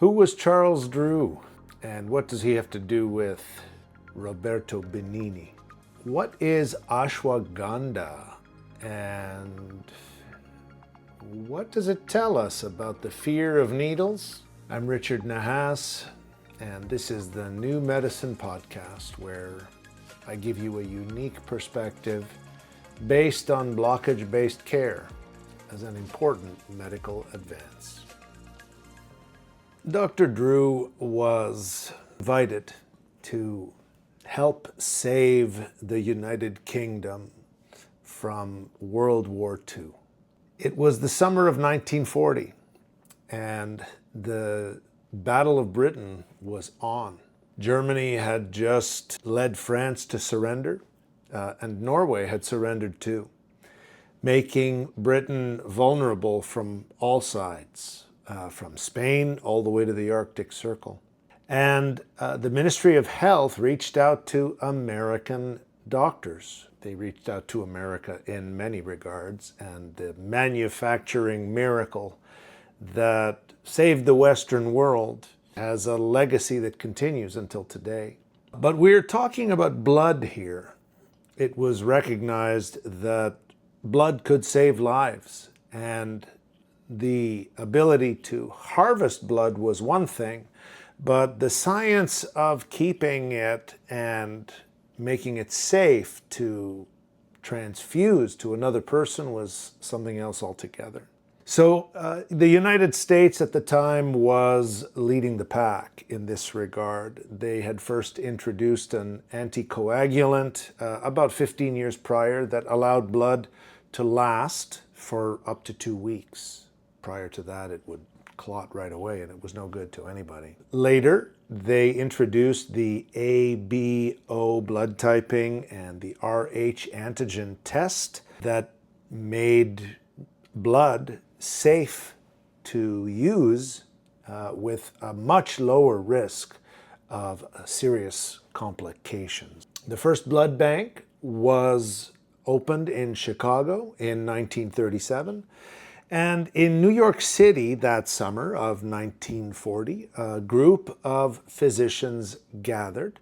Who was Charles Drew, and what does he have to do with Roberto Benigni? What is ashwagandha, and what does it tell us about the fear of needles? I'm Richard Nahas, and this is the New Medicine Podcast, where I give you a unique perspective based on blockage-based care as an important medical advance. Dr. Drew was invited to help save the United Kingdom from World War II. It was the summer of 1940, and the Battle of Britain was on. Germany had just led France to surrender, and Norway had surrendered too, making Britain vulnerable from all sides. From Spain all the way to the Arctic Circle. And the Ministry of Health reached out to American doctors. They reached out to America in many regards, and the manufacturing miracle that saved the Western world has a legacy that continues until today. But we're talking about blood here. It was recognized that blood could save lives, and the ability to harvest blood was one thing, but the science of keeping it and making it safe to transfuse to another person was something else altogether. So the United States at the time was leading the pack in this regard. They had first introduced an anticoagulant about 15 years prior that allowed blood to last for up to 2 weeks. Prior to that, it would clot right away, and it was no good to anybody. Later, they introduced the ABO blood typing and the RH antigen test that made blood safe to use with a much lower risk of serious complications. The first blood bank was opened in Chicago in 1937. And in New York City that summer of 1940, a group of physicians gathered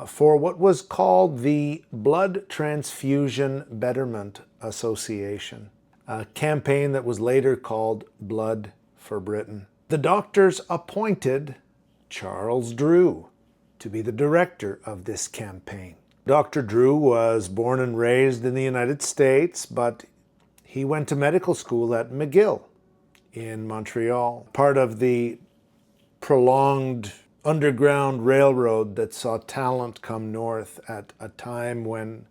for what was called the Blood Transfusion Betterment Association, a campaign that was later called Blood for Britain. The doctors appointed Charles Drew to be the director of this campaign. Dr. Drew was born and raised in the United States, but he went to medical school at McGill in Montreal, part of the prolonged underground railroad that saw talent come north at a time when,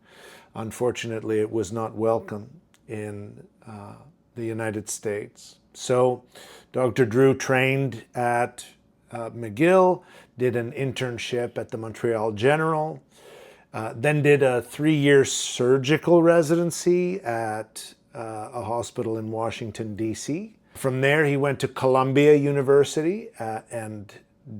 unfortunately, it was not welcome in the United States. So Dr. Drew trained at McGill, did an internship at the Montreal General, then did a 3-year surgical residency at a hospital in Washington, D.C. From there, he went to Columbia University and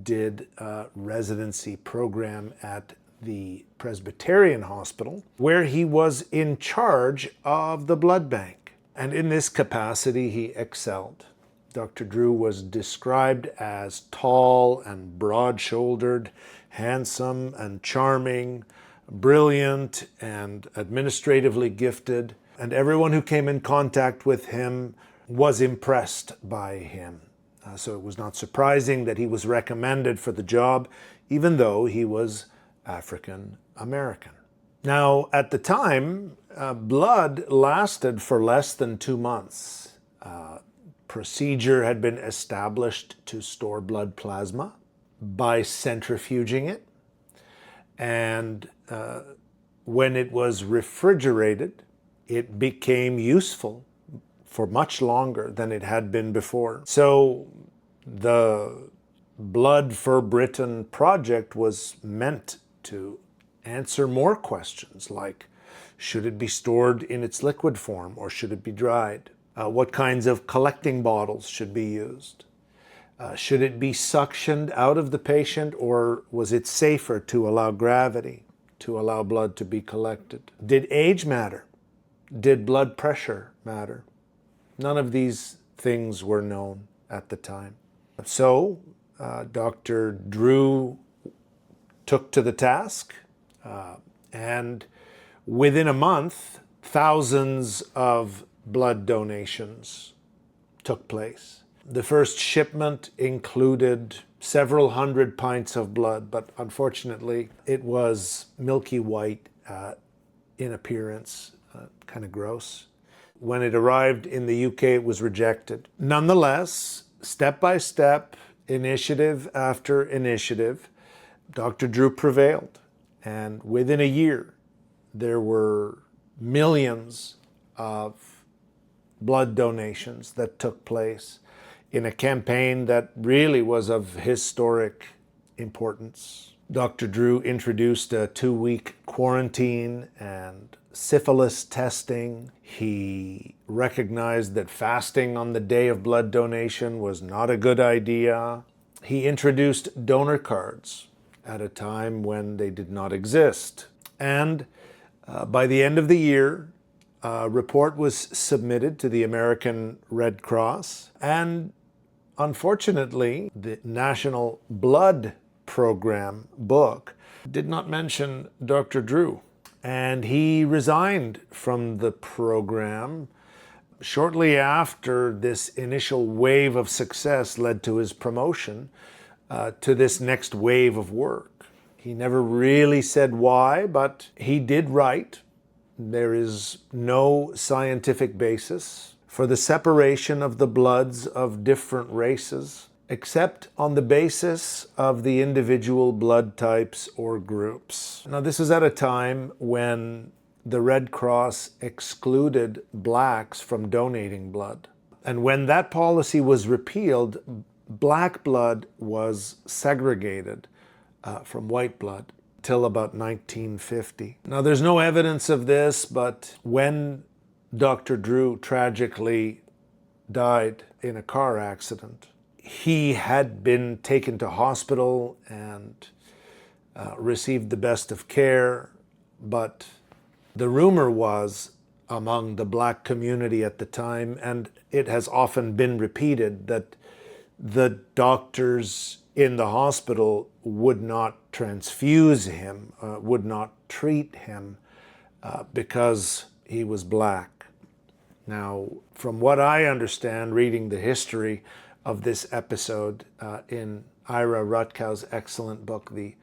did a residency program at the Presbyterian Hospital, where he was in charge of the blood bank. And in this capacity, he excelled. Dr. Drew was described as tall and broad-shouldered, handsome and charming, brilliant and administratively gifted. And everyone who came in contact with him was impressed by him. So it was not surprising that he was recommended for the job, even though he was African American. Now, at the time, blood lasted for less than 2 months. Procedure had been established to store blood plasma by centrifuging it. And when it was refrigerated, it became useful for much longer than it had been before. So the Blood for Britain project was meant to answer more questions like, should it be stored in its liquid form or should it be dried? What kinds of collecting bottles should be used? Should it be suctioned out of the patient, or was it safer to allow gravity, to allow blood to be collected? Did age matter? Did blood pressure matter? None of these things were known at the time. So Dr. Drew took to the task, and within a month, thousands of blood donations took place. The first shipment included several hundred pints of blood, but unfortunately it was milky white in appearance, kind of gross. When it arrived in the UK, it was rejected. Nonetheless, step by step, initiative after initiative, Dr. Drew prevailed. And within a year, there were millions of blood donations that took place in a campaign that really was of historic importance. Dr. Drew introduced a 2-week quarantine and syphilis testing. He recognized that fasting on the day of blood donation was not a good idea. He introduced donor cards at a time when they did not exist. And by the end of the year, a report was submitted to the American Red Cross, and unfortunately, the National Blood Program book did not mention Dr. Drew, and he resigned from the program shortly after this initial wave of success led to his promotion to this next wave of work. He never really said why, but he did write. There is no scientific basis for the separation of the bloods of different races, except on the basis of the individual blood types or groups. Now, this is at a time when the Red Cross excluded blacks from donating blood. And when that policy was repealed, black blood was segregated from white blood till about 1950. Now, there's no evidence of this, but when Dr. Drew tragically died in a car accident, he had been taken to hospital and received the best of care, but the rumor was among the black community at the time, and it has often been repeated, that the doctors in the hospital would not transfuse him, would not treat him because he was black. Now, from what I understand, reading the history of this episode in Ira Rutkow's excellent book, The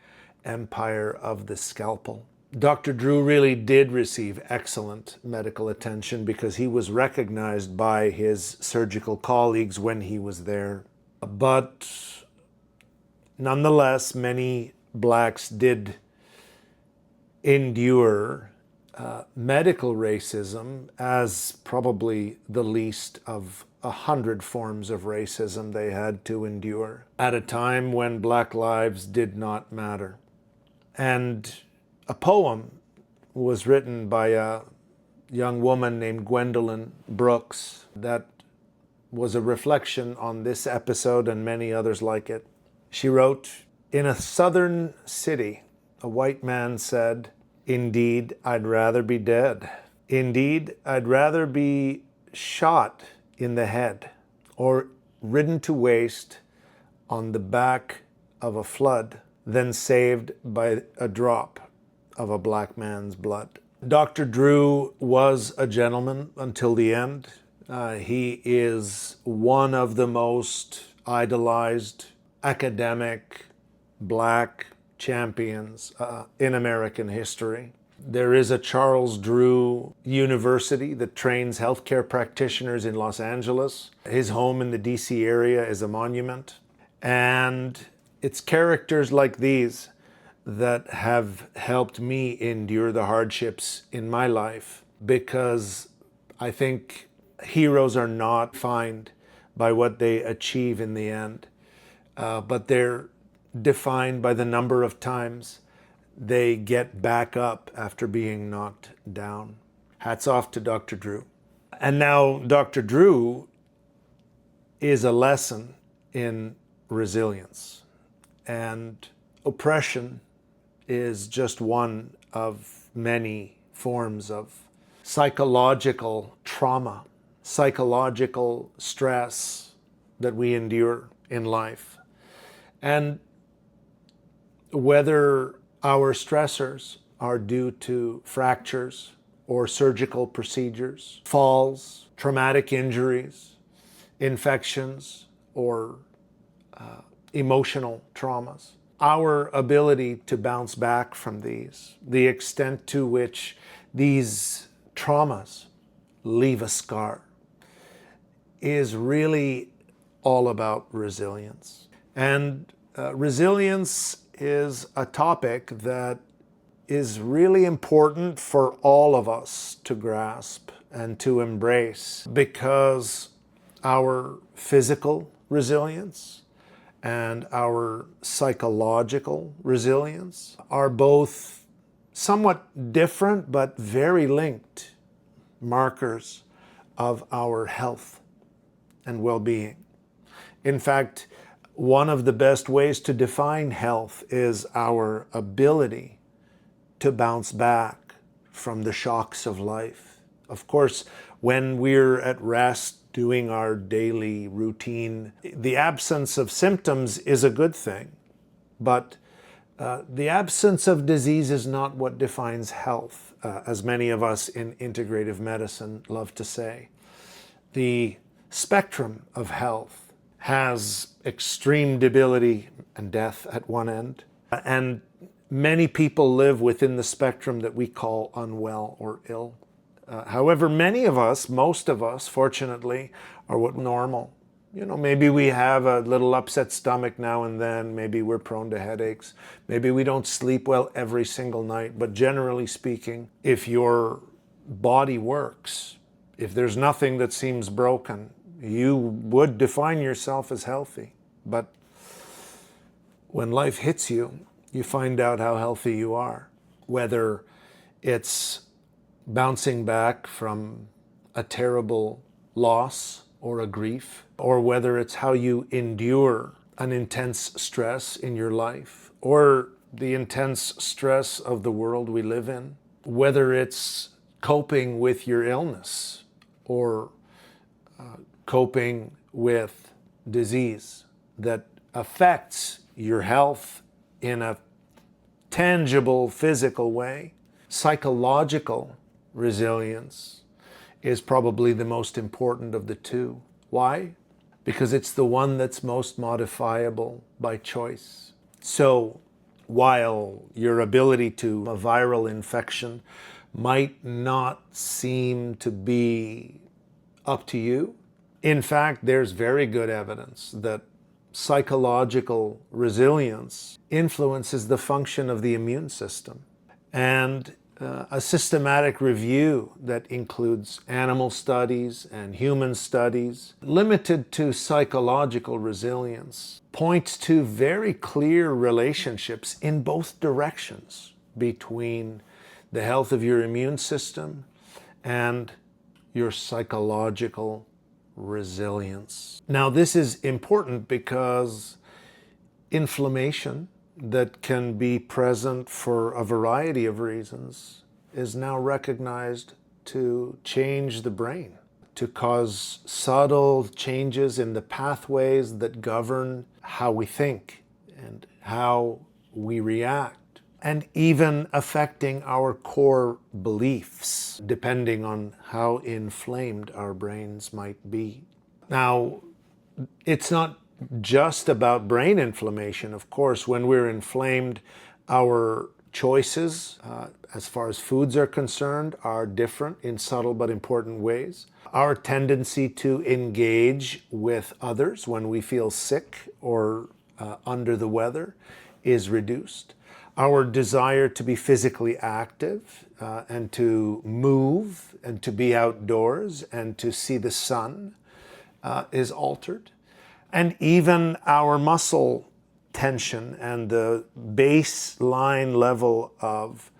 Empire of the Scalpel, Dr. Drew really did receive excellent medical attention because he was recognized by his surgical colleagues when he was there. But nonetheless, many blacks did endure medical racism as probably the least of 100 forms of racism they had to endure at a time when black lives did not matter. And a poem was written by a young woman named Gwendolyn Brooks that was a reflection on this episode and many others like it. She wrote, "In a southern city, a white man said, 'Indeed, I'd rather be dead. Indeed, I'd rather be shot in the head or ridden to waste on the back of a flood than saved by a drop of a black man's blood.'" Dr. Drew was a gentleman until the end. He is one of the most idolized academic black champions in American history. There is a Charles Drew University that trains healthcare practitioners in Los Angeles. His home in the DC area is a monument. And it's characters like these that have helped me endure the hardships in my life, because I think heroes are not defined by what they achieve in the end, but they're defined by the number of times they get back up after being knocked down. Hats off to Dr. Drew. And now Dr. Drew is a lesson in resilience, and oppression is just one of many forms of psychological trauma, psychological stress that we endure. in life. And whether our stressors are due to fractures or surgical procedures, falls, traumatic injuries, infections, or emotional traumas, our ability to bounce back from these, the extent to which these traumas leave a scar, is really all about resilience. And resilience is a topic that is really important for all of us to grasp and to embrace, because our physical resilience and our psychological resilience are both somewhat different but very linked markers of our health and well-being. In fact, one of the best ways to define health is our ability to bounce back from the shocks of life. Of course, when we're at rest, doing our daily routine, the absence of symptoms is a good thing, but the absence of disease is not what defines health, as many of us in integrative medicine love to say. The spectrum of health has extreme debility and death at one end, and many people live within the spectrum that we call unwell or ill. However, many of us, most of us, fortunately, are what normal. You know, maybe we have a little upset stomach now and then, maybe we're prone to headaches, maybe we don't sleep well every single night, but generally speaking, if your body works, if there's nothing that seems broken, you would define yourself as healthy. But when life hits you, you find out how healthy you are, whether it's bouncing back from a terrible loss or a grief, or whether it's how you endure an intense stress in your life, or the intense stress of the world we live in, whether it's coping with your illness or coping with disease that affects your health in a tangible, physical way. Psychological resilience is probably the most important of the two. Why? Because it's the one that's most modifiable by choice. So while your ability to a viral infection might not seem to be up to you, in fact, there's very good evidence that psychological resilience influences the function of the immune system. And a systematic review that includes animal studies and human studies limited to psychological resilience points to very clear relationships in both directions between the health of your immune system and your psychological resilience. Now, this is important because inflammation that can be present for a variety of reasons is now recognized to change the brain, to cause subtle changes in the pathways that govern how we think and how we react, and even affecting our core beliefs, depending on how inflamed our brains might be. Now, it's not just about brain inflammation. Of course, when we're inflamed, our choices, as far as foods are concerned, are different in subtle but important ways. Our tendency to engage with others when we feel sick or under the weather is reduced. Our desire to be physically active and to move and to be outdoors and to see the sun is altered. And even our muscle tension and the baseline level of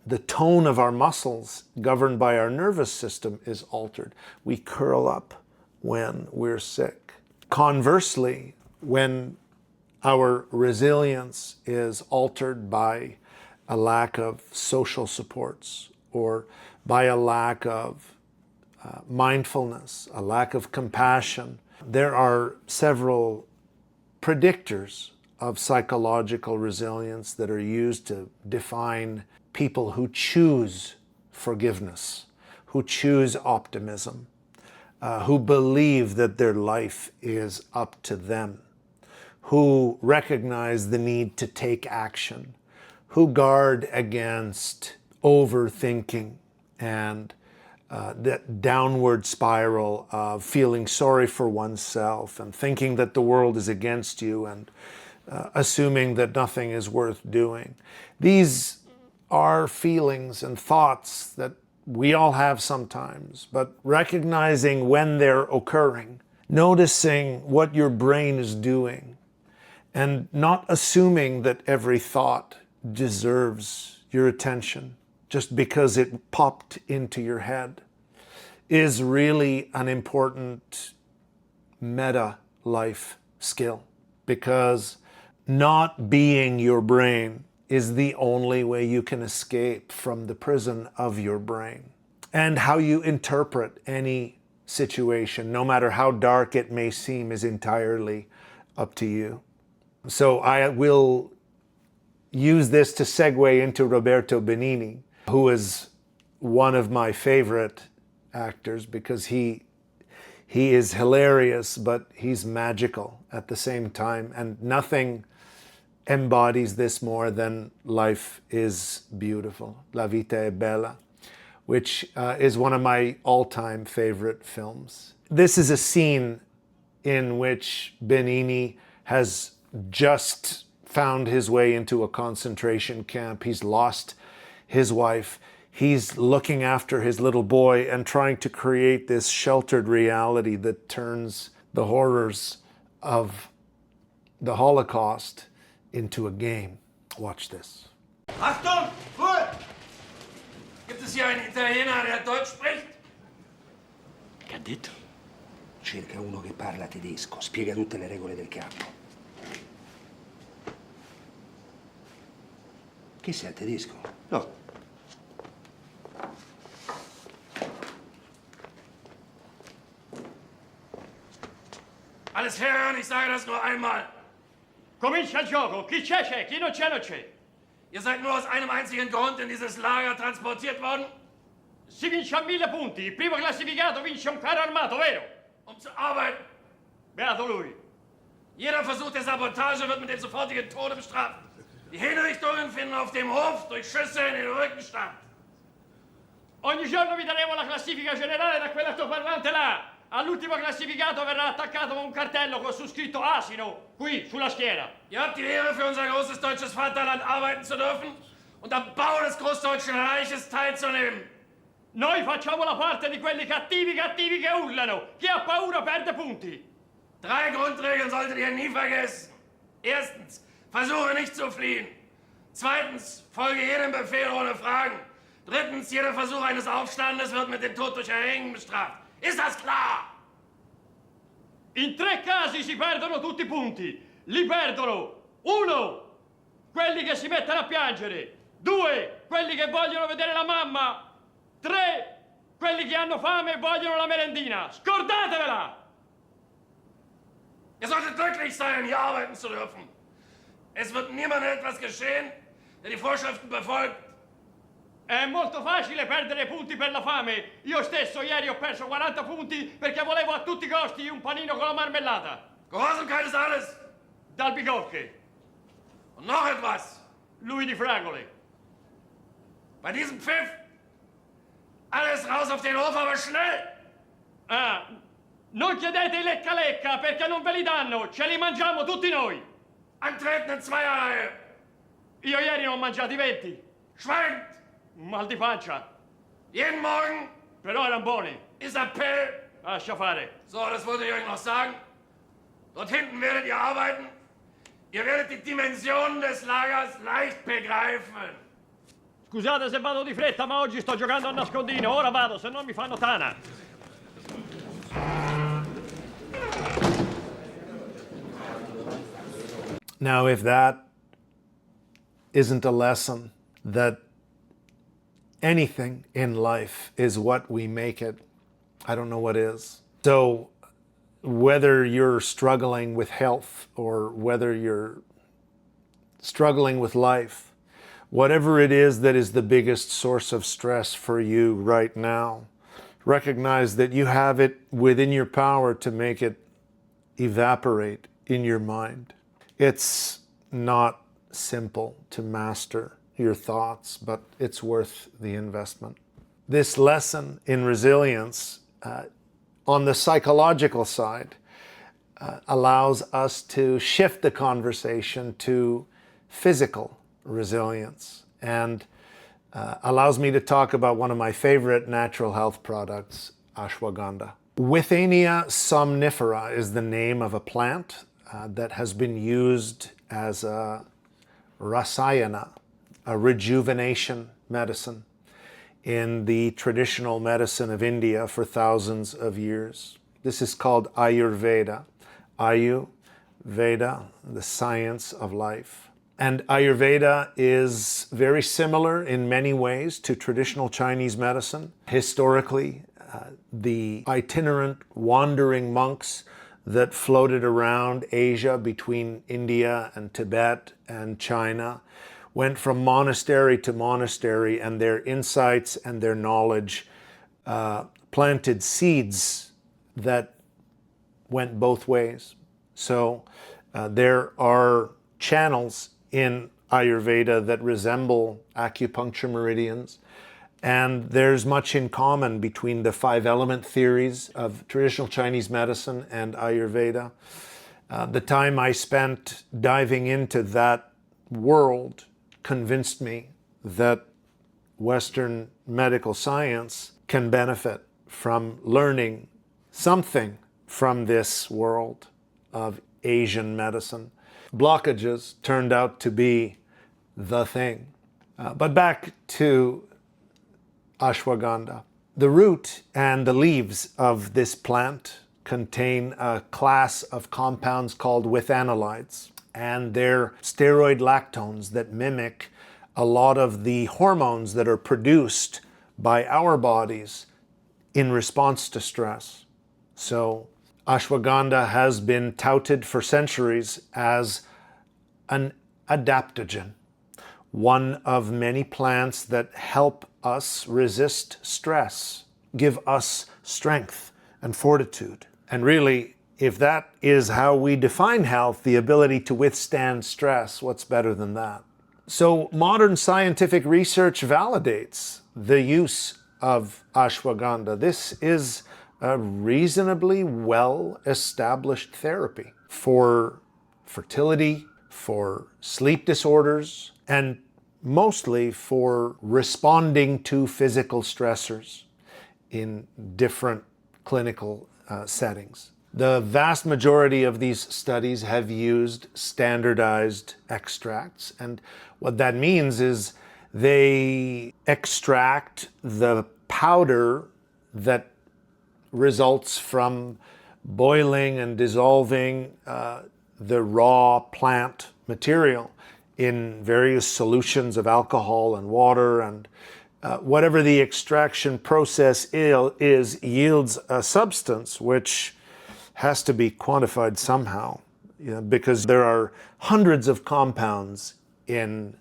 the tone of our muscles governed by our nervous system is altered. We curl up when we're sick. Conversely, when our resilience is altered by a lack of social supports or by a lack of mindfulness, a lack of compassion, there are several predictors of psychological resilience that are used to define people who choose forgiveness, who choose optimism, who believe that their life is up to them, who recognize the need to take action, who guard against overthinking and that downward spiral of feeling sorry for oneself and thinking that the world is against you and assuming that nothing is worth doing. These are feelings and thoughts that we all have sometimes, but recognizing when they're occurring, noticing what your brain is doing, and not assuming that every thought deserves your attention just because it popped into your head, is really an important meta life skill, because not being your brain is the only way you can escape from the prison of your brain. And how you interpret any situation, no matter how dark it may seem, is entirely up to you. So I will use this to segue into Roberto Benigni, who is one of my favorite actors because he is hilarious, but he's magical at the same time. And nothing embodies this more than Life is Beautiful, La Vita è Bella, which is one of my all-time favorite films. This is a scene in which Benigni has just found his way into a concentration camp. He's lost his wife. He's looking after his little boy and trying to create this sheltered reality that turns the horrors of the Holocaust into a game. Watch this. Achtung! Ruhe! Gibt es hier einen Italiener, der Deutsch spricht? Che ha detto? Cerca uno che parla tedesco, spiega tutte le regole del campo. Che sei al tedesco? No. Alles hören, ich sage das nur einmal. Comincia il gioco. Chi c'è, chi non c'è, non c'è. Ihr seid nur aus einem einzigen Grund in dieses Lager transportiert worden? Si vince a 1000 punti. Il primo classificato vince un carro armato, vero? Um zu arbeiten. Beato lui. Jeder Versuch der Sabotage wird mit dem sofortigen Tode bestraft. Die Hinrichtungen finden auf dem Hof durch Schüsse in den Rücken statt. Ogni giorno vi daremo la classifica generale da quell'altoparlante là. All'ultimo classificato verrà attaccato un cartello con su scritto asino, qui, sulla schiena. Ihr habt die Ehre, für unser großes deutsches Vaterland arbeiten zu dürfen und am Bau des Großdeutschen Reiches teilzunehmen. Noi facciamo la parte di quelli cattivi che urlano. Chi ha paura perde punti. 3 Grundregeln solltet ihr nie vergessen. Erstens, versuche nicht zu fliehen. Zweitens, folge jedem Befehl ohne Fragen. Drittens, jeder Versuch eines Aufstandes wird mit dem Tod durch Erhängen bestraft. Ist das klar? In 3 casi si perdono tutti i punti. Li perdono 1, quelli che si mettono a piangere. 2, quelli che vogliono vedere la mamma. 3, quelli che hanno fame e vogliono la merendina. Scordatevela! Ihr solltet glücklich sein, hier arbeiten zu dürfen. Es wird niemandem etwas geschehen, der die Vorschriften befolgt. È molto facile perdere punti per la fame. Io stesso ieri ho perso 40 punti perché volevo a tutti i costi un panino con la marmellata. Gehorsamkeit ist alles. Dal bicocche. Und noch etwas. Lui di fragole. Bei diesem Pfiff, alles raus auf den Hof, aber schnell. Ah, non chiedete i lecca-lecca perché non ve li danno. Ce li mangiamo tutti noi. Antreten in Zweierreihe. Io ieri ne ho mangiati 20. Schweigend. Mal di pancia. Jeden Morgen. Però erano buoni. Ist Appell. Lascia fare. So, das wollte ich euch noch sagen. Dort hinten werdet ihr arbeiten. Ihr werdet die Dimensionen des Lagers leicht begreifen. Scusate se vado di fretta, ma oggi sto giocando a nascondino. Ora vado, se no mi fanno tana. Now, if that isn't a lesson that anything in life is what we make it, I don't know what is. So whether you're struggling with health or whether you're struggling with life, whatever it is that is the biggest source of stress for you right now, recognize that you have it within your power to make it evaporate in your mind. It's not simple to master your thoughts, but it's worth the investment. This lesson in resilience on the psychological side allows us to shift the conversation to physical resilience and allows me to talk about one of my favorite natural health products, ashwagandha. Withania somnifera is the name of a plant that has been used as a rasayana, a rejuvenation medicine, in the traditional medicine of India for thousands of years. This is called Ayurveda. Ayu, Veda, the science of life. And Ayurveda is very similar in many ways to traditional Chinese medicine. Historically, the itinerant wandering monks that floated around Asia between India and Tibet and China went from monastery to monastery, and their insights and their knowledge planted seeds that went both ways. So there are channels in Ayurveda that resemble acupuncture meridians, and there's much in common between the 5-element theories of traditional Chinese medicine and Ayurveda. The time I spent diving into that world convinced me that Western medical science can benefit from learning something from this world of Asian medicine. Blockages turned out to be the thing. But back to ashwagandha. The root and the leaves of this plant contain a class of compounds called withanolides, and they're steroid lactones that mimic a lot of the hormones that are produced by our bodies in response to stress. So ashwagandha has been touted for centuries as an adaptogen, one of many plants that help us resist stress, give us strength and fortitude. And really, if that is how we define health, the ability to withstand stress, what's better than that? So modern scientific research validates the use of ashwagandha. This is a reasonably well-established therapy for fertility, for sleep disorders, and mostly for responding to physical stressors in different clinical settings. The vast majority of these studies have used standardized extracts, and what that means is they extract the powder that results from boiling and dissolving the raw plant material in various solutions of alcohol and water, and whatever the extraction process is yields a substance which has to be quantified somehow, because there are hundreds of compounds in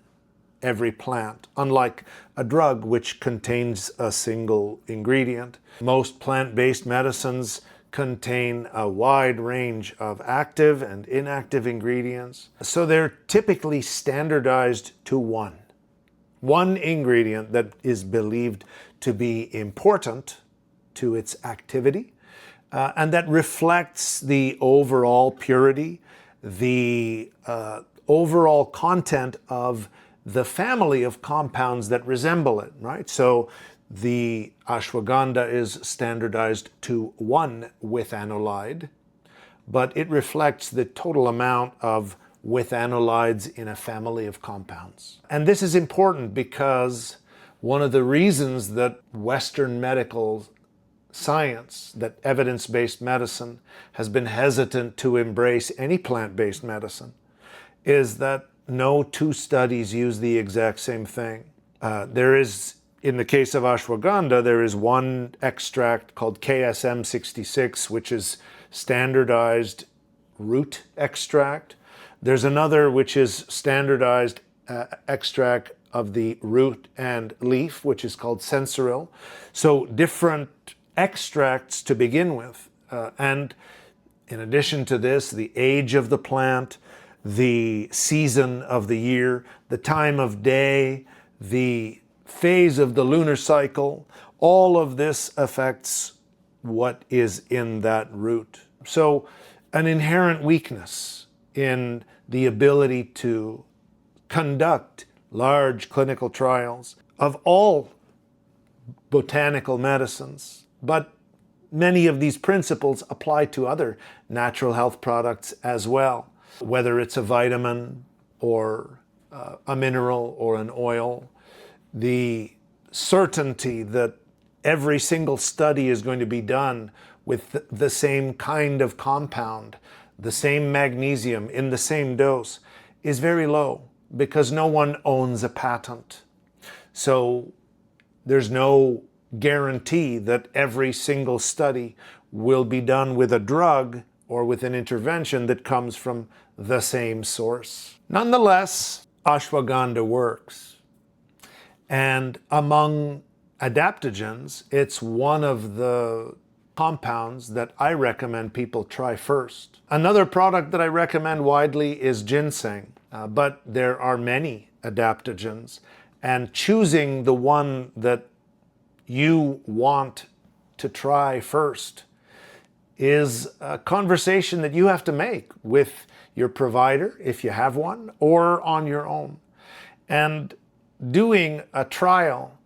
every plant, unlike a drug which contains a single ingredient. Most plant-based medicines contain a wide range of active and inactive ingredients, so they're typically standardized to one ingredient that is believed to be important to its activity, and that reflects the overall purity, the overall content of the family of compounds that resemble it, right? So the ashwagandha is standardized to 1 withanolide, but it reflects the total amount of withanolides in a family of compounds. And this is important because one of the reasons that Western medical science, that evidence-based medicine, has been hesitant to embrace any plant-based medicine is that no two studies use the exact same thing. There is In the case of ashwagandha, there is one extract called KSM66, which is standardized root extract. There's another which is standardized extract of the root and leaf, which is called sensoril. So different extracts to begin with. And in addition to this, the age of the plant, the season of the year, the time of day, the phase of the lunar cycle, all of this affects what is in that root. So an inherent weakness in the ability to conduct large clinical trials of all botanical medicines, but many of these principles apply to other natural health products as well, whether it's a vitamin or a mineral or an oil. The certainty that every single study is going to be done with the same kind of compound, the same magnesium in the same dose, is very low because no one owns a patent. So there's no guarantee that every single study will be done with a drug or with an intervention that comes from the same source. Nonetheless, ashwagandha works. And among adaptogens, it's one of the compounds that I recommend people try first. Another product that I recommend widely is ginseng, but there are many adaptogens, and choosing the one that you want to try first is a conversation that you have to make with your provider, if you have one, or on your own. And doing a trial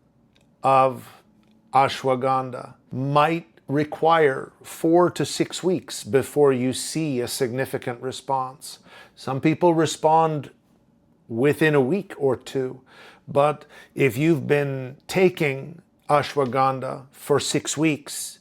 of ashwagandha might require 4 to 6 weeks before you see a significant response. Some people respond within a week or two, but if you've been taking ashwagandha for 6 weeks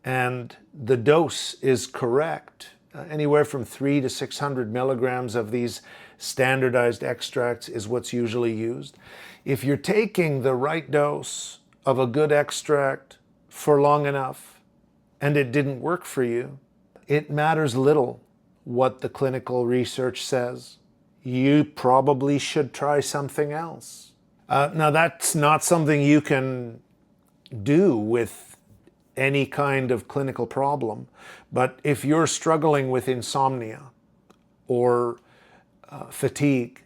and the dose is correct, anywhere from 300 to 600 milligrams of these standardized extracts is what's usually used. If you're taking the right dose of a good extract for long enough and it didn't work for you, it matters little what the clinical research says. You probably should try something else. Now, that's not something you can do with any kind of clinical problem, but if you're struggling with insomnia or fatigue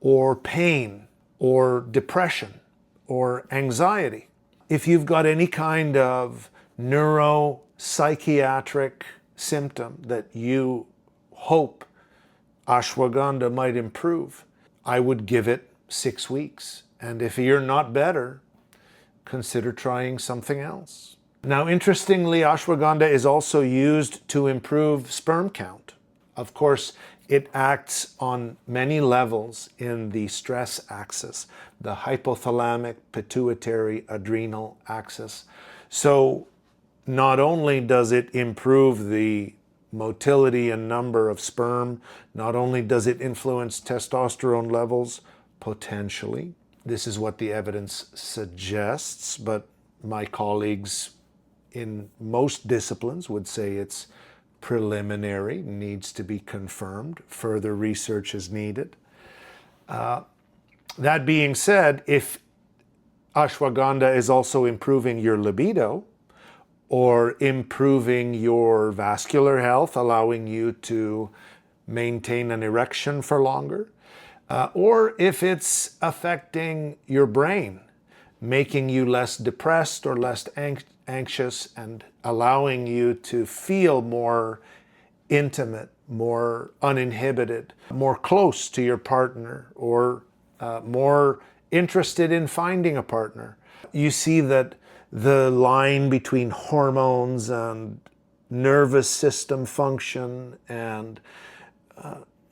or pain or depression or anxiety, if you've got any kind of neuropsychiatric symptom that you hope ashwagandha might improve, I would give it 6 weeks. And if you're not better, consider trying something else. Now, interestingly, ashwagandha is also used to improve sperm count. Of course, it acts on many levels in the stress axis, the hypothalamic, pituitary, adrenal axis. So not only does it improve the motility and number of sperm, not only does it influence testosterone levels, potentially. This is what the evidence suggests, but my colleagues in most disciplines would say it's preliminary, needs to be confirmed. Further research is needed. That being said, if ashwagandha is also improving your libido or improving your vascular health, allowing you to maintain an erection for longer, or if it's affecting your brain, making you less depressed or less anxious and allowing you to feel more intimate, more uninhibited, more close to your partner, or more interested in finding a partner. You see that the line between hormones and nervous system function and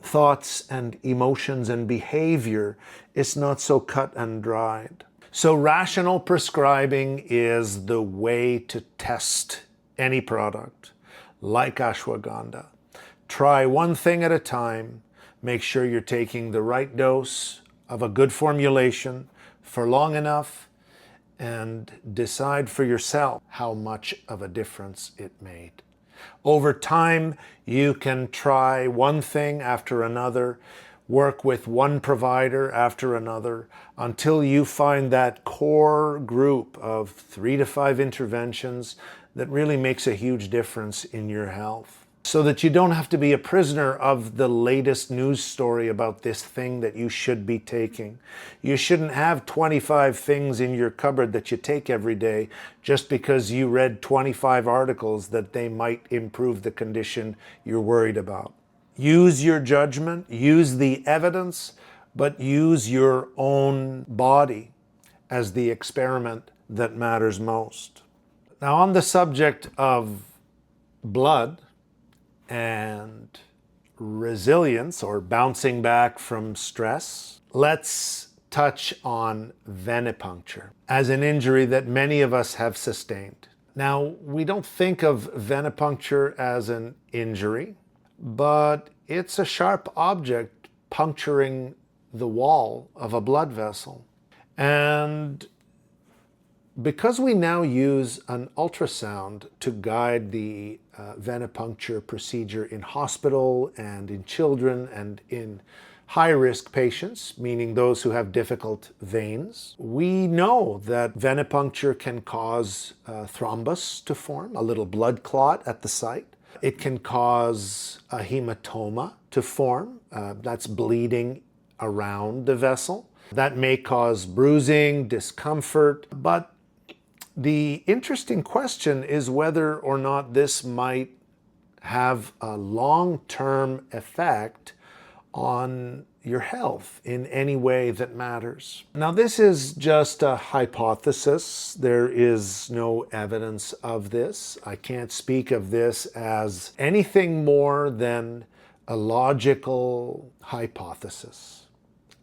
thoughts and emotions and behavior is not so cut and dried. So rational prescribing is the way to test any product, like ashwagandha. Try one thing at a time. Make sure you're taking the right dose of a good formulation for long enough, and decide for yourself how much of a difference it made. Over time, you can try one thing after another, work with one provider after another, until you find that core group of 3 to 5 interventions that really makes a huge difference in your health. So that you don't have to be a prisoner of the latest news story about this thing that you should be taking. You shouldn't have 25 things in your cupboard that you take every day just because you read 25 articles that they might improve the condition you're worried about. Use your judgment, use the evidence, but use your own body as the experiment that matters most. Now, on the subject of blood and resilience, or bouncing back from stress, let's touch on venipuncture as an injury that many of us have sustained. Now, we don't think of venipuncture as an injury, but it's a sharp object puncturing the wall of a blood vessel. And because we now use an ultrasound to guide the venipuncture procedure in hospital and in children and in high-risk patients, meaning those who have difficult veins, we know that venipuncture can cause thrombus to form, a little blood clot at the site. It can cause a hematoma to form, that's bleeding around the vessel. That may cause bruising, discomfort, but the interesting question is whether or not this might have a long-term effect on your health in any way that matters. Now, this is just a hypothesis. There is no evidence of this. I can't speak of this as anything more than a logical hypothesis,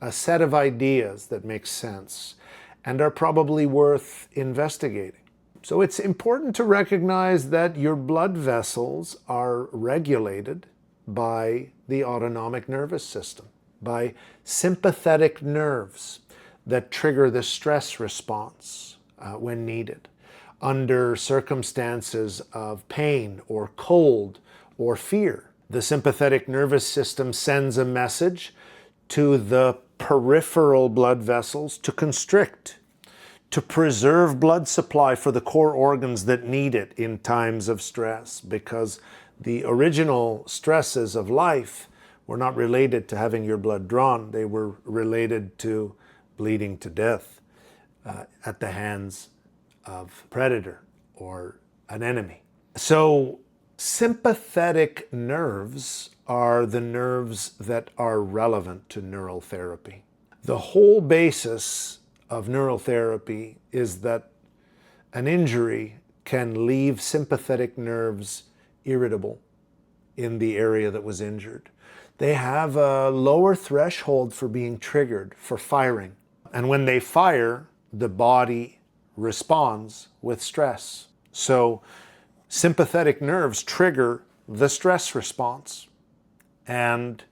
a set of ideas that make sense and are probably worth investigating. So it's important to recognize that your blood vessels are regulated by the autonomic nervous system, by sympathetic nerves that trigger the stress response when needed, under circumstances of pain or cold or fear. The sympathetic nervous system sends a message to the peripheral blood vessels to constrict, to preserve blood supply for the core organs that need it in times of stress, because the original stresses of life were not related to having your blood drawn. They were related to bleeding to death at the hands of a predator or an enemy. So sympathetic nerves are the nerves that are relevant to neural therapy. The whole basis of neural therapy is that an injury can leave sympathetic nerves irritable in the area that was injured. They have a lower threshold for being triggered, for firing. And when they fire, the body responds with stress. So sympathetic nerves trigger the stress response. And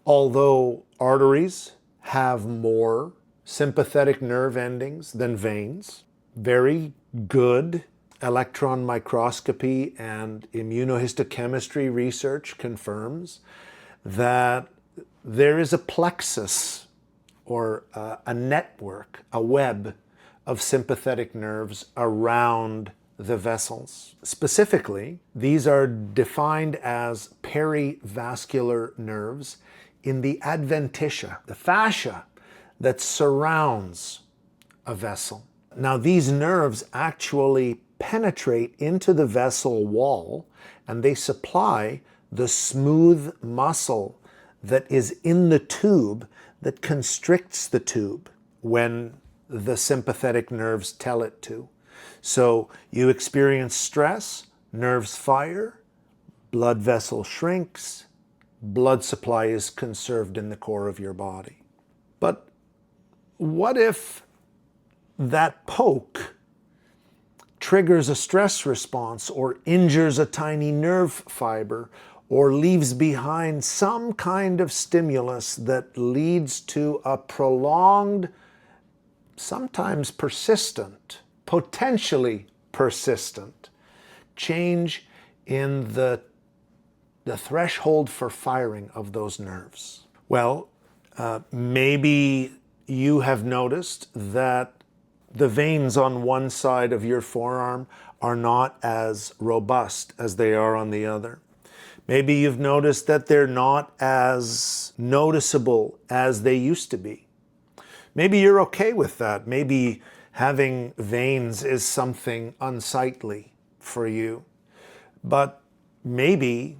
although arteries have more sympathetic nerve endings than veins, very good electron microscopy and immunohistochemistry research confirms that there is a plexus or a network, a web of sympathetic nerves around the vessels. Specifically, these are defined as perivascular nerves in the adventitia, the fascia that surrounds a vessel. Now, these nerves actually penetrate into the vessel wall, and they supply the smooth muscle that is in the tube that constricts the tube when the sympathetic nerves tell it to. So you experience stress, nerves fire, blood vessel shrinks, blood supply is conserved in the core of your body. But what if that poke triggers a stress response or injures a tiny nerve fiber or leaves behind some kind of stimulus that leads to a prolonged, sometimes persistent potentially persistent change in the threshold for firing of those nerves? Well, maybe you have noticed that the veins on one side of your forearm are not as robust as they are on the other. Maybe you've noticed that they're not as noticeable as they used to be. Maybe you're okay with that. Maybe having veins is something unsightly for you, but maybe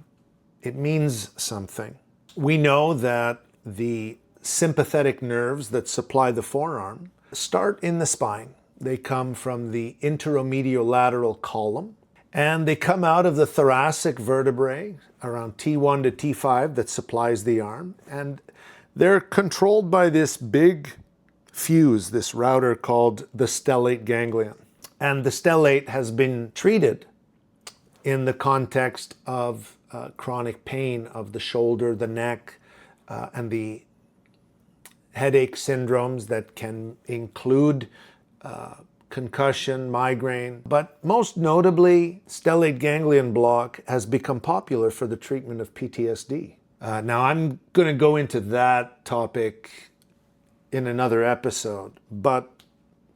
it means something. We know that the sympathetic nerves that supply the forearm start in the spine. They come from the intermediolateral column, and they come out of the thoracic vertebrae around T1 to T5 that supplies the arm, and they're controlled by this big fuse, this router called the stellate ganglion. And the stellate has been treated in the context of chronic pain of the shoulder, the neck, and the headache syndromes that can include concussion, migraine. But most notably, stellate ganglion block has become popular for the treatment of PTSD. Now, I'm going to go into that topic in another episode, but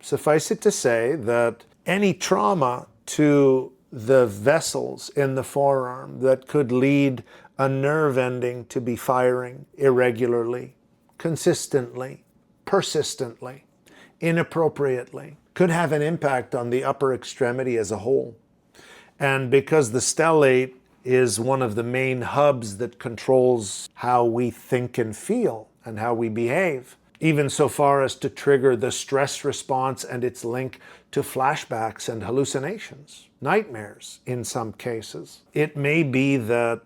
suffice it to say that any trauma to the vessels in the forearm that could lead a nerve ending to be firing irregularly, consistently, persistently, inappropriately, could have an impact on the upper extremity as a whole. And because the stellate is one of the main hubs that controls how we think and feel and how we behave, even so far as to trigger the stress response and its link to flashbacks and hallucinations, nightmares in some cases. It may be that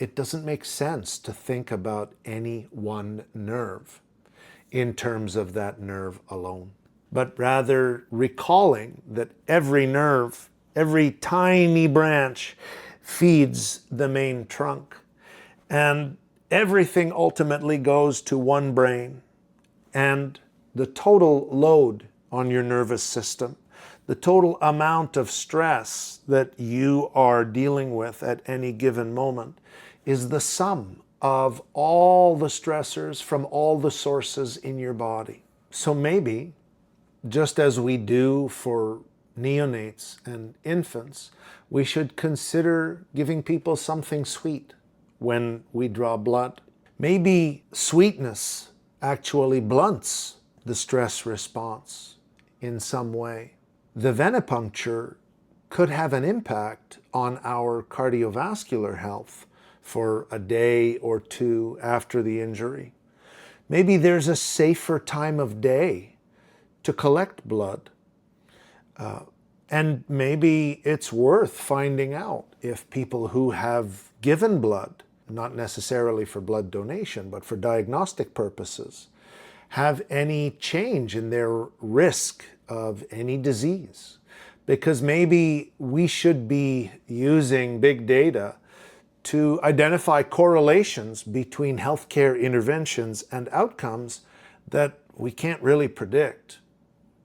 it doesn't make sense to think about any one nerve in terms of that nerve alone, but rather recalling that every nerve, every tiny branch feeds the main trunk, and everything ultimately goes to one brain, and the total load on your nervous system, the total amount of stress that you are dealing with at any given moment is the sum of all the stressors from all the sources in your body. So maybe, just as we do for neonates and infants, we should consider giving people something sweet when we draw blood. Maybe sweetness actually blunts the stress response in some way. The venipuncture could have an impact on our cardiovascular health for a day or two after the injury. Maybe there's a safer time of day to collect blood. And maybe it's worth finding out if people who have given blood, not necessarily for blood donation, but for diagnostic purposes, have any change in their risk of any disease. Because maybe we should be using big data to identify correlations between healthcare interventions and outcomes that we can't really predict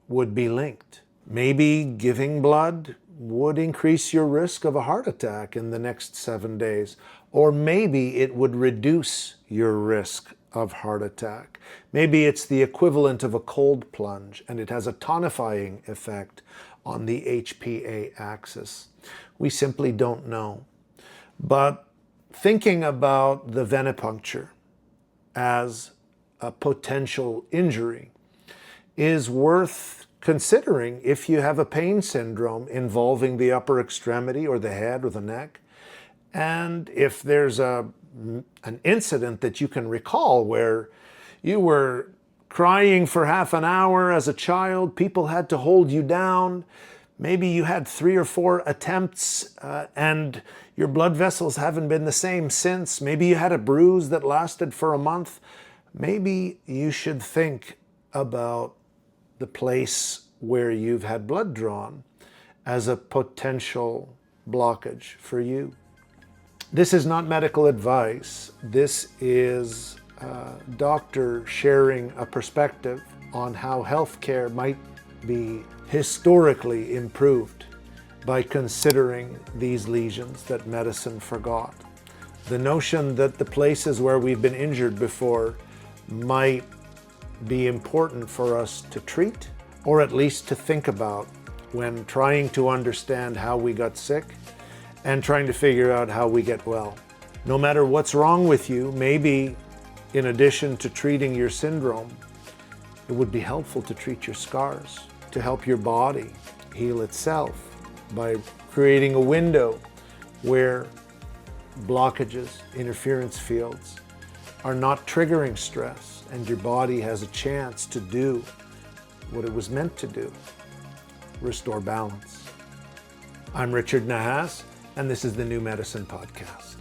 would be linked. Maybe giving blood would increase your risk of a heart attack in the next 7 days, or maybe it would reduce your risk of heart attack. Maybe it's the equivalent of a cold plunge and it has a tonifying effect on the HPA axis. We simply don't know. But thinking about the venipuncture as a potential injury is worth considering if you have a pain syndrome involving the upper extremity or the head or the neck, and if there's an incident that you can recall where you were crying for half an hour as a child, people had to hold you down, maybe you had 3 or 4 attempts and your blood vessels haven't been the same since, maybe you had a bruise that lasted for a month, maybe you should think about the place where you've had blood drawn as a potential blockage for you. This is not medical advice. This is a doctor sharing a perspective on how healthcare might be historically improved by considering these lesions that medicine forgot. The notion that the places where we've been injured before might be important for us to treat, or at least to think about when trying to understand how we got sick and trying to figure out how we get well. No matter what's wrong with you, maybe in addition to treating your syndrome, it would be helpful to treat your scars, to help your body heal itself by creating a window where blockages, interference fields are not triggering stress, and your body has a chance to do what it was meant to do, restore balance. I'm Richard Nahas, and this is the New Medicine Podcast.